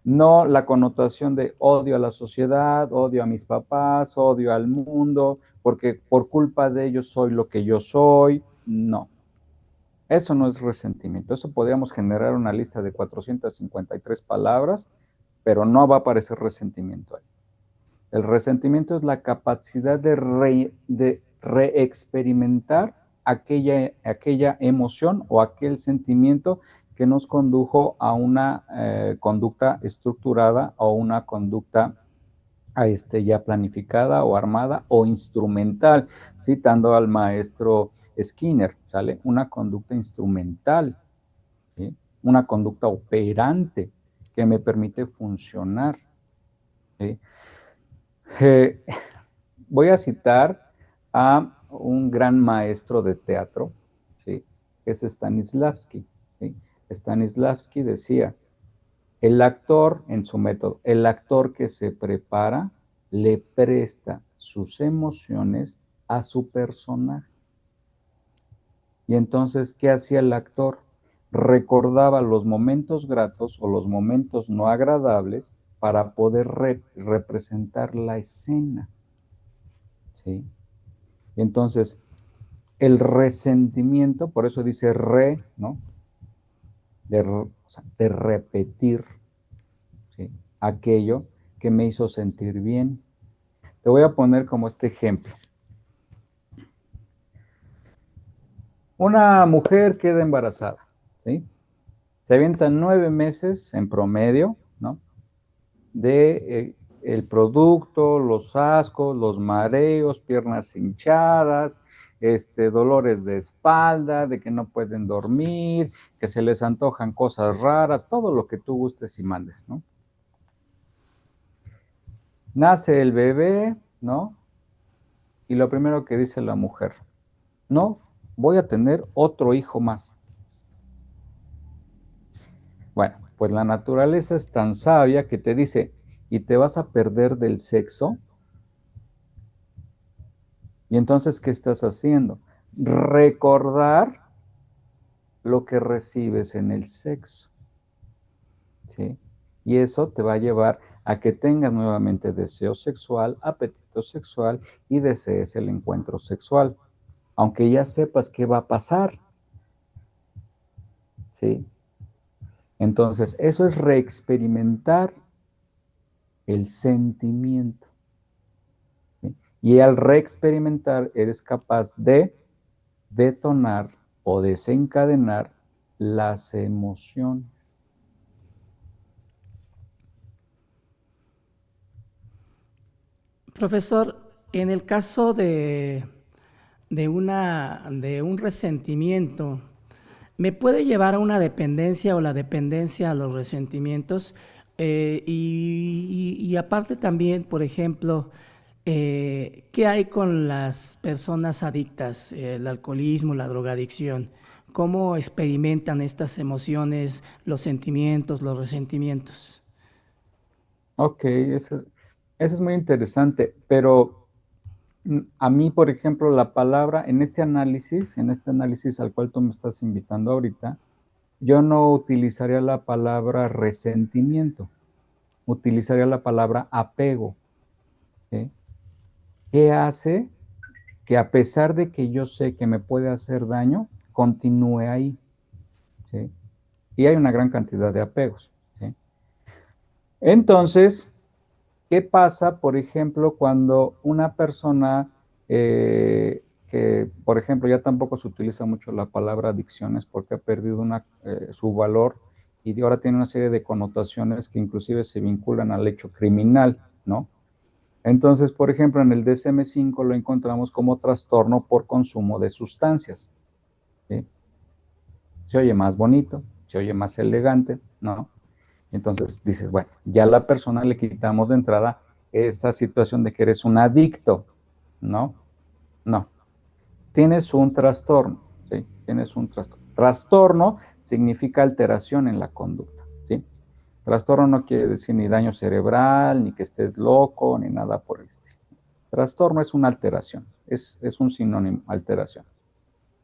No la connotación de odio a la sociedad, odio a mis papás, odio al mundo, porque por culpa de ellos soy lo que yo soy. No, eso no es resentimiento. Eso podríamos generar una lista de 453 palabras, pero no va a aparecer resentimiento ahí. El resentimiento es la capacidad de reexperimentar aquella emoción o aquel sentimiento que nos condujo a una conducta estructurada o una conducta ya planificada o armada o instrumental, citando al maestro Skinner, ¿sale? Una conducta instrumental, ¿sí? Una conducta operante que me permite funcionar, ¿sí? Eh, Voy a citar a un gran maestro de teatro, ¿sí? Que es Stanislavski, ¿sí? Stanislavski decía, el actor, en su método, el actor que se prepara le presta sus emociones a su personaje. Y entonces, ¿qué hacía el actor? Recordaba los momentos gratos o los momentos no agradables para poder representar la escena, ¿sí? Y entonces, el resentimiento, por eso dice ¿no? O sea, de repetir, ¿sí? Aquello que me hizo sentir bien. Te voy a poner como este ejemplo. Una mujer queda embarazada, ¿sí? Se avientan 9 meses en promedio, ¿no? De el producto, los ascos, los mareos, piernas hinchadas, dolores de espalda, de que no pueden dormir, que se les antojan cosas raras, todo lo que tú gustes y mandes, ¿no? Nace el bebé, ¿no? Y lo primero que dice la mujer, no, voy a tener otro hijo más. Bueno, pues la naturaleza es tan sabia que te dice, ¿y te vas a perder del sexo? Y entonces, ¿qué estás haciendo? Recordar lo que recibes en el sexo, ¿sí? Y eso te va a llevar a que tengas nuevamente deseo sexual, apetito sexual y desees el encuentro sexual, aunque ya sepas qué va a pasar, ¿sí? Entonces, eso es reexperimentar el sentimiento, ¿sí? Y al reexperimentar eres capaz de detonar o desencadenar las emociones. Profesor, en el caso de un resentimiento, ¿me puede llevar a una dependencia o la dependencia a los resentimientos? Y aparte también, por ejemplo, ¿qué hay con las personas adictas, el alcoholismo, la drogadicción? ¿Cómo experimentan estas emociones, los sentimientos, los resentimientos? Ok, eso es muy interesante, pero a mí, por ejemplo, la palabra en este análisis al cual tú me estás invitando ahorita, yo no utilizaría la palabra resentimiento, utilizaría la palabra apego, ¿sí? ¿Qué hace que a pesar de que yo sé que me puede hacer daño, continúe ahí, ¿sí? y hay una gran cantidad de apegos, ¿sí? Entonces, ¿qué pasa, por ejemplo, cuando una persona que, por ejemplo, ya tampoco se utiliza mucho la palabra adicciones porque ha perdido su valor y ahora tiene una serie de connotaciones que inclusive se vinculan al hecho criminal, ¿no? Entonces, por ejemplo, en el DSM-5 lo encontramos como trastorno por consumo de sustancias, ¿sí? Se oye más bonito, se oye más elegante, ¿no? Entonces dices, bueno, ya a la persona le quitamos de entrada esa situación de que eres un adicto, ¿no? No, tienes un trastorno, ¿sí? Tienes un trastorno. Trastorno significa alteración en la conducta, ¿sí? Trastorno no quiere decir ni daño cerebral, ni que estés loco, ni nada por el estilo. Trastorno es una alteración, es un sinónimo, alteración.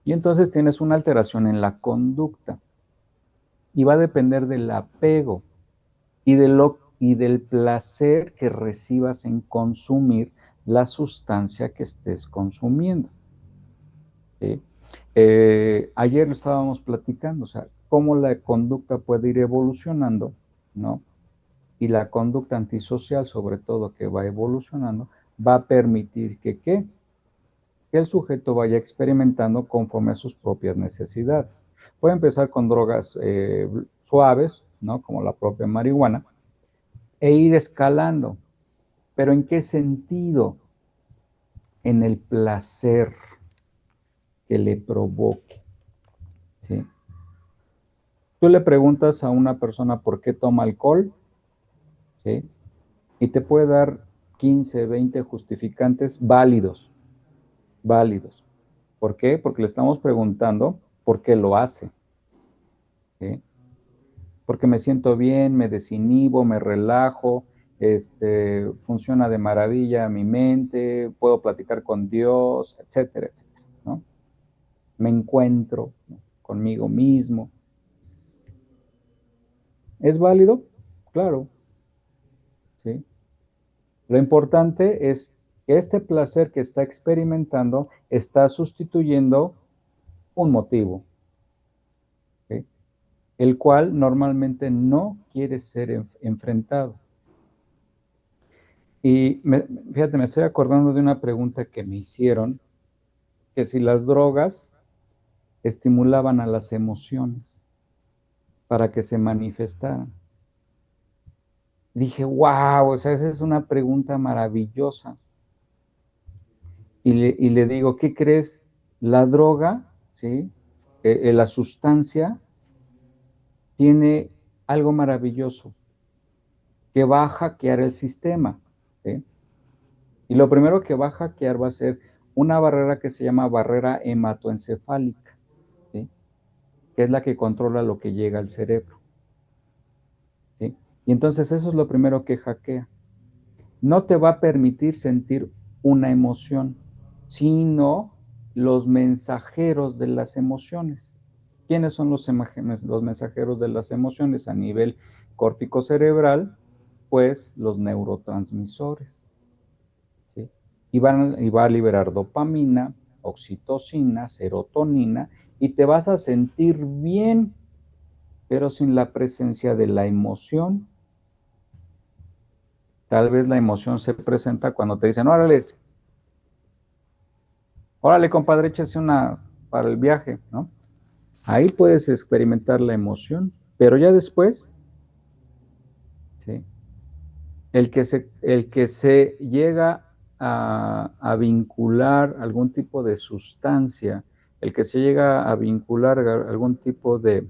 Y entonces tienes una alteración en la conducta y va a depender del apego y del placer que recibas en consumir la sustancia que estés consumiendo, ¿sí? Ayer lo estábamos platicando, o sea, cómo la conducta puede ir evolucionando, ¿no? Y la conducta antisocial, sobre todo, que va evolucionando, va a permitir que el sujeto vaya experimentando conforme a sus propias necesidades. Puede empezar con drogas suaves, ¿no? Como la propia marihuana, e ir escalando. ¿Pero en qué sentido? En el placer que le provoque, ¿sí? Tú le preguntas a una persona por qué toma alcohol, ¿sí? Y te puede dar 15, 20 justificantes válidos, válidos. ¿Por qué? Porque le estamos preguntando por qué lo hace, ¿sí? Porque me siento bien, me desinhibo, me relajo, funciona de maravilla mi mente, puedo platicar con Dios, etcétera, etcétera, ¿no? Me encuentro, ¿no?, conmigo mismo. ¿Es válido? Claro, ¿sí? Lo importante es que este placer que está experimentando está sustituyendo un motivo, ¿sí?, el cual normalmente no quiere ser enfrentado. Y fíjate, me estoy acordando de una pregunta que me hicieron, que si las drogas estimulaban a las emociones para que se manifestaran. Dije, wow, o sea, esa es una pregunta maravillosa. Y le digo, ¿qué crees? La droga, ¿sí? La sustancia tiene algo maravilloso, que va a hackear el sistema, ¿sí? Y lo primero que va a hackear va a ser una barrera que se llama barrera hematoencefálica, ¿sí?, que es la que controla lo que llega al cerebro, ¿sí? Y entonces eso es lo primero que hackea. No te va a permitir sentir una emoción, sino los mensajeros de las emociones. ¿Quiénes son los mensajeros de las emociones? A nivel córtico cerebral, pues los neurotransmisores, ¿sí? Y va a liberar dopamina, oxitocina, serotonina, y te vas a sentir bien, pero sin la presencia de la emoción. Tal vez la emoción se presenta cuando te dicen, órale, órale, compadre, échese una para el viaje, ¿no? Ahí puedes experimentar la emoción, pero ya después, ¿sí?, el que se llega a vincular algún tipo de sustancia, el que se llega a vincular algún tipo de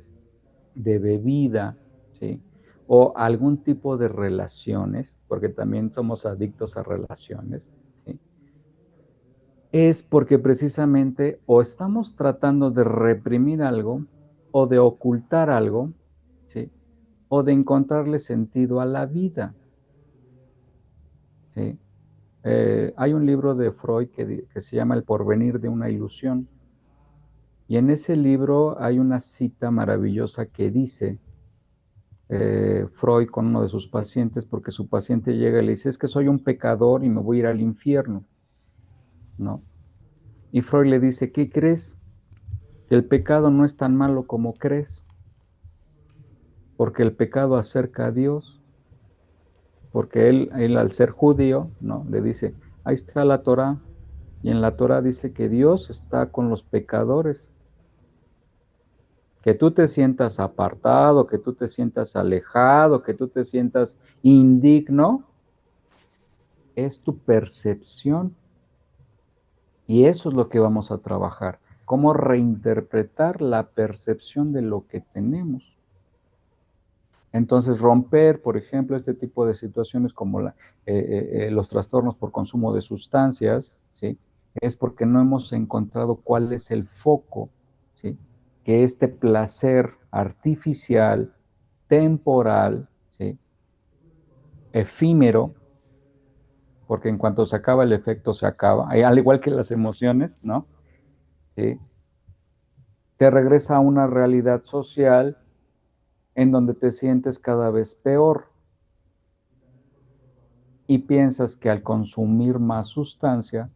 bebida, ¿sí?, o algún tipo de relaciones, porque también somos adictos a relaciones, ¿sí?, es porque precisamente o estamos tratando de reprimir algo, o de ocultar algo, ¿sí?, o de encontrarle sentido a la vida, ¿sí? Hay un libro de Freud que se llama El porvenir de una ilusión, y en ese libro hay una cita maravillosa que dice, Freud con uno de sus pacientes, porque su paciente llega y le dice, es que soy un pecador y me voy a ir al infierno, ¿no? Y Freud le dice, ¿qué crees? Que el pecado no es tan malo como crees. porque el pecado acerca a Dios, porque él al ser judío, ¿no? Le dice, ahí está la Torá, y en la Torá dice que Dios está con los pecadores. Que tú te sientas apartado, que tú te sientas alejado, que tú te sientas indigno, es tu percepción. Y eso es lo que vamos a trabajar, cómo reinterpretar la percepción de lo que tenemos. Entonces, romper, por ejemplo, este tipo de situaciones como los trastornos por consumo de sustancias, ¿sí? Es porque no hemos encontrado cuál es el foco, ¿sí? Que este placer artificial, temporal, ¿sí? Efímero, porque en cuanto se acaba el efecto se acaba, al igual que las emociones, ¿no? ¿Sí? Te regresa a una realidad social en donde te sientes cada vez peor y piensas que al consumir más sustancia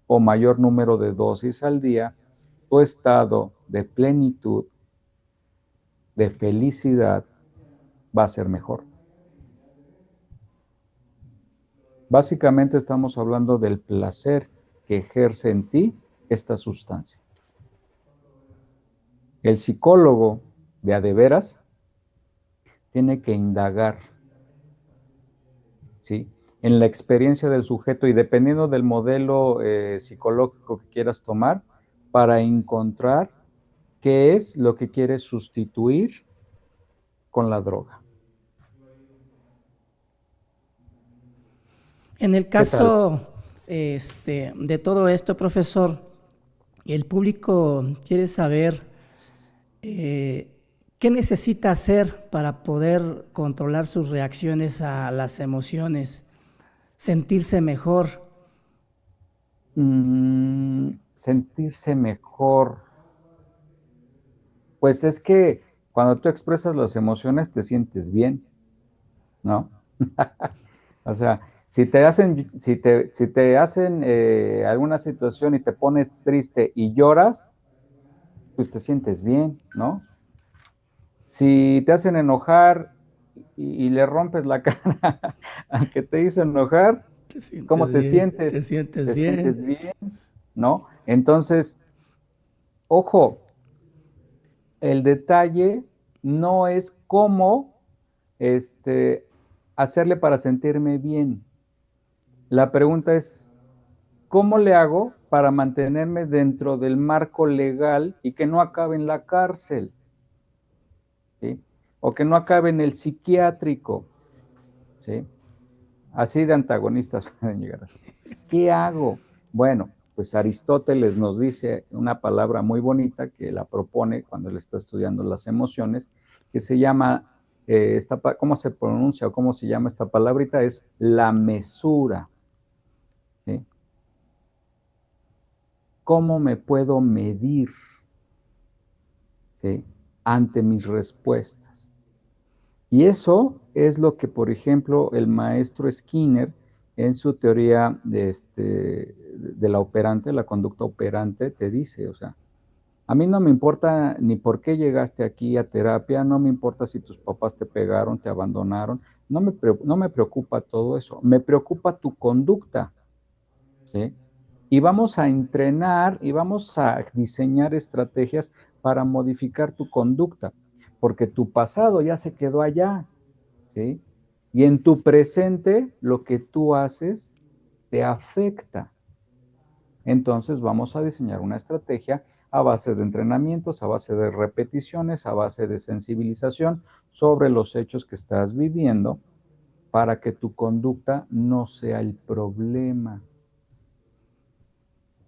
o mayor número de dosis al día, tu estado de plenitud, de felicidad, va a ser mejor. Básicamente estamos hablando del placer que ejerce en ti esta sustancia. El psicólogo de a de veras tiene que indagar, ¿sí? En la experiencia del sujeto y dependiendo del modelo psicológico que quieras tomar, para encontrar qué es lo que quieres sustituir con la droga. En el ¿Qué tal? caso de todo esto, profesor, el público quiere saber qué necesita hacer para poder controlar sus reacciones a las emociones, sentirse mejor. Sentirse mejor. Pues es que cuando tú expresas las emociones te sientes bien, ¿no? O sea, si te hacen alguna situación y te pones triste y lloras, pues te sientes bien, ¿no? Si te hacen enojar y le rompes la cara al que te hizo enojar, Te ¿cómo sientes te bien, te sientes? sientes ¿Te sientes bien. bien? ¿No? Entonces, ojo, el detalle no es cómo hacerle para sentirme bien. La pregunta es, ¿cómo le hago para mantenerme dentro del marco legal y que no acabe en la cárcel? ¿Sí? O que no acabe en el psiquiátrico. ¿Sí? Así de antagonistas pueden llegar a ser. ¿Qué hago? Bueno, pues Aristóteles nos dice una palabra muy bonita que la propone cuando él está estudiando las emociones, que se llama, ¿cómo se pronuncia o cómo se llama esta palabrita? Es la mesura. ¿Sí? ¿Cómo me puedo medir, ¿sí? ante mis respuestas? Y eso es lo que, por ejemplo, el maestro Skinner, en su teoría de la operante, la conducta operante, te dice, o sea, a mí no me importa ni por qué llegaste aquí a terapia, no me importa si tus papás te pegaron, te abandonaron, no me preocupa todo eso, me preocupa tu conducta, ¿sí? Y vamos a entrenar y vamos a diseñar estrategias para modificar tu conducta, porque tu pasado ya se quedó allá, ¿sí? Y en tu presente, lo que tú haces te afecta. Entonces vamos a diseñar una estrategia a base de entrenamientos, a base de repeticiones, a base de sensibilización sobre los hechos que estás viviendo para que tu conducta no sea el problema.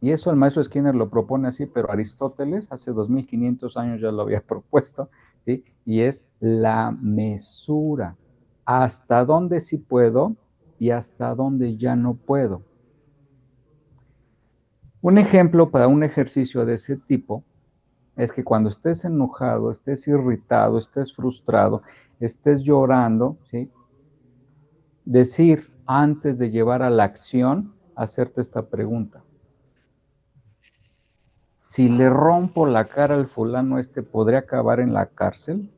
Y eso el maestro Skinner lo propone así, pero Aristóteles hace 2500 años ya lo había propuesto, ¿sí? Y es la mesura. Hasta dónde sí puedo y hasta dónde ya no puedo. Un ejemplo para un ejercicio de ese tipo es que cuando estés enojado, estés irritado, estés frustrado, estés llorando, ¿sí? Decir antes de llevar a la acción, hacerte esta pregunta. Si le rompo la cara al fulano ¿podría acabar en la cárcel?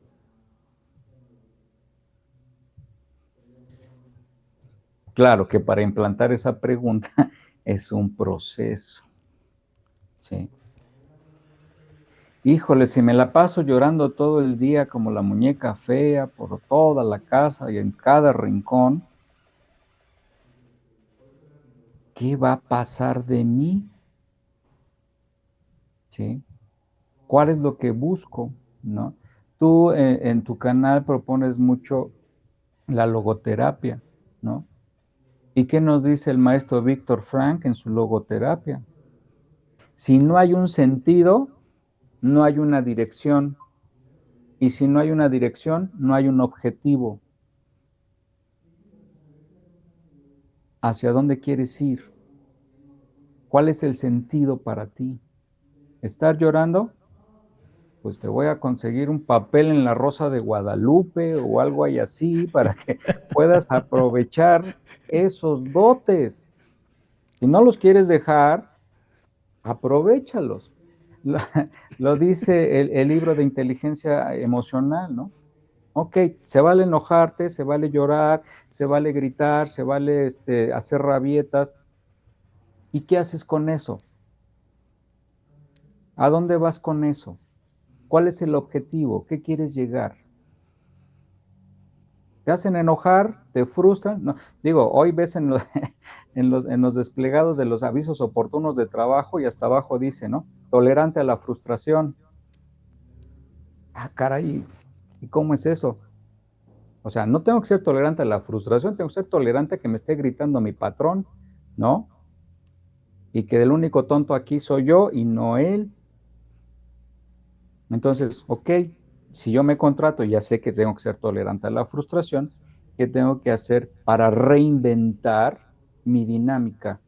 claro que para implantar esa pregunta es un proceso, ¿sí? Híjole, si me la paso llorando todo el día como la muñeca fea por toda la casa y en cada rincón, ¿qué va a pasar de mí? ¿Sí? ¿Cuál es lo que busco? ¿No? Tú en tu canal propones mucho la logoterapia, ¿no? ¿Y qué nos dice el maestro Víctor Frank en su logoterapia? Si no hay un sentido, no hay una dirección. Y si no hay una dirección, no hay un objetivo. ¿Hacia dónde quieres ir? ¿Cuál es el sentido para ti? ¿Estar llorando? Pues te voy a conseguir un papel en la Rosa de Guadalupe o algo ahí así para que puedas aprovechar esos dotes. Si no los quieres dejar, aprovéchalos. Lo, lo dice el libro de inteligencia emocional, ¿no? Ok, se vale enojarte, se vale llorar, se vale gritar, se vale hacer rabietas. ¿Y qué haces con eso? ¿A dónde vas con eso? ¿Cuál es el objetivo? ¿Qué quieres llegar? ¿Te hacen enojar? ¿Te frustran? No. Digo, hoy ves en los desplegados de los avisos oportunos de trabajo y hasta abajo dice, ¿no? Tolerante a la frustración. Ah, caray, ¿y cómo es eso? O sea, no tengo que ser tolerante a la frustración, tengo que ser tolerante a que me esté gritando mi patrón, ¿no? Y que el único tonto aquí soy yo y no él. Entonces, ok, si yo me contrato y ya sé que tengo que ser tolerante a la frustración, ¿qué tengo que hacer para reinventar mi dinámica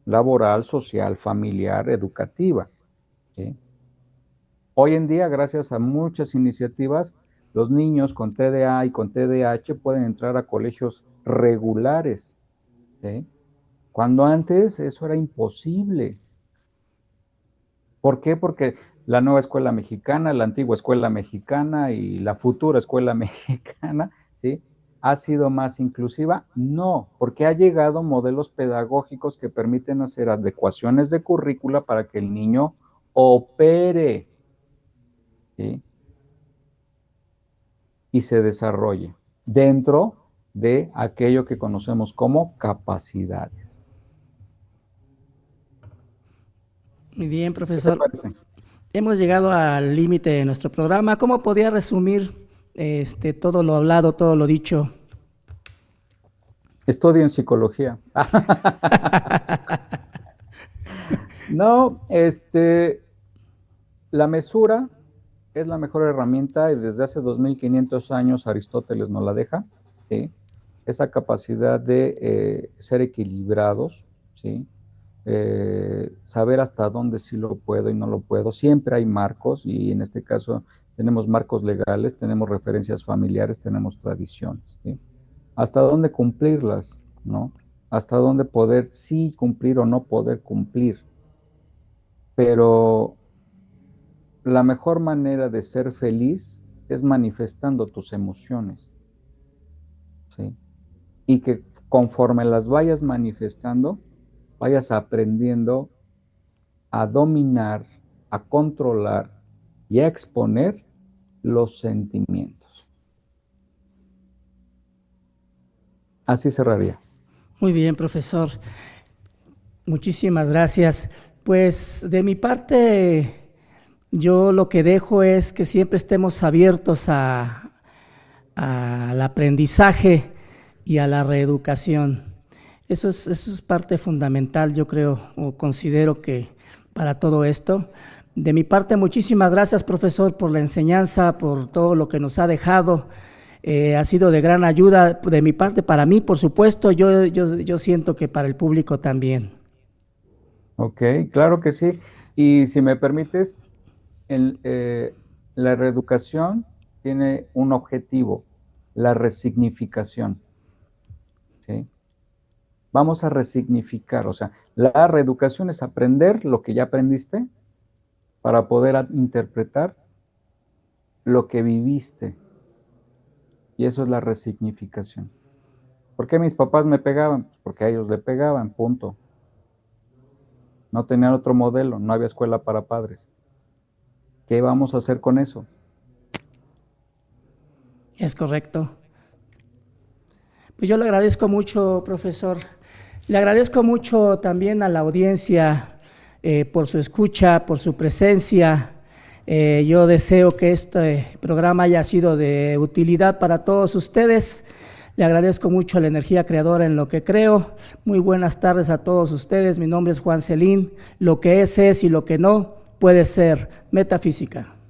laboral, social, familiar, educativa? ¿Sí? Hoy en día, gracias a muchas iniciativas, los niños con TDA y con TDAH pueden entrar a colegios regulares, ¿sí? Cuando antes eso era imposible. ¿Por qué? Porque la nueva escuela mexicana, la antigua escuela mexicana y la futura escuela mexicana, ¿sí? ¿Ha sido más inclusiva? No, porque ha llegado modelos pedagógicos que permiten hacer adecuaciones de currícula para que el niño opere, ¿sí? Y se desarrolle dentro de aquello que conocemos como capacidades. Muy bien, ¿Qué te profesor. parece? Hemos llegado al límite de nuestro programa. ¿Cómo podría resumir todo lo hablado, todo lo dicho? Estudio en psicología. No, la mesura es la mejor herramienta y desde hace 2500 años Aristóteles nos la deja, ¿sí? Esa capacidad de ser equilibrados, ¿sí? Saber hasta dónde sí lo puedo y no lo puedo. Siempre hay marcos y en este caso tenemos marcos legales, tenemos referencias familiares, tenemos tradiciones, ¿sí? Hasta dónde cumplirlas, ¿no? Hasta dónde poder sí cumplir o no poder cumplir. Pero la mejor manera de ser feliz es manifestando tus emociones, ¿sí? Y que conforme las vayas manifestando, vayas aprendiendo a dominar, a controlar y a exponer los sentimientos. Así cerraría. Muy bien, profesor. Muchísimas gracias. Pues de mi parte, yo lo que dejo es que siempre estemos abiertos al aprendizaje y a la reeducación. Eso es parte fundamental, yo creo, o considero que para todo esto. De mi parte, muchísimas gracias, profesor, por la enseñanza, por todo lo que nos ha dejado. Ha sido de gran ayuda de mi parte, para mí, por supuesto, yo siento que para el público también. Ok, claro que sí. Y si me permites, la reeducación tiene un objetivo, la resignificación, ¿sí? Vamos a resignificar, o sea, la reeducación es aprender lo que ya aprendiste para poder interpretar lo que viviste. Y eso es la resignificación. ¿Por qué mis papás me pegaban? Porque a ellos le pegaban, punto. No tenían otro modelo, no había escuela para padres. ¿Qué vamos a hacer con eso? Es correcto. Pues yo le agradezco mucho, profesor. Le agradezco mucho también a la audiencia por su escucha, por su presencia. Yo deseo que este programa haya sido de utilidad para todos ustedes. Le agradezco mucho a la energía creadora en lo que creo. Muy buenas tardes a todos ustedes. Mi nombre es Juan Celín. Lo que es y lo que no puede ser. Metafísica.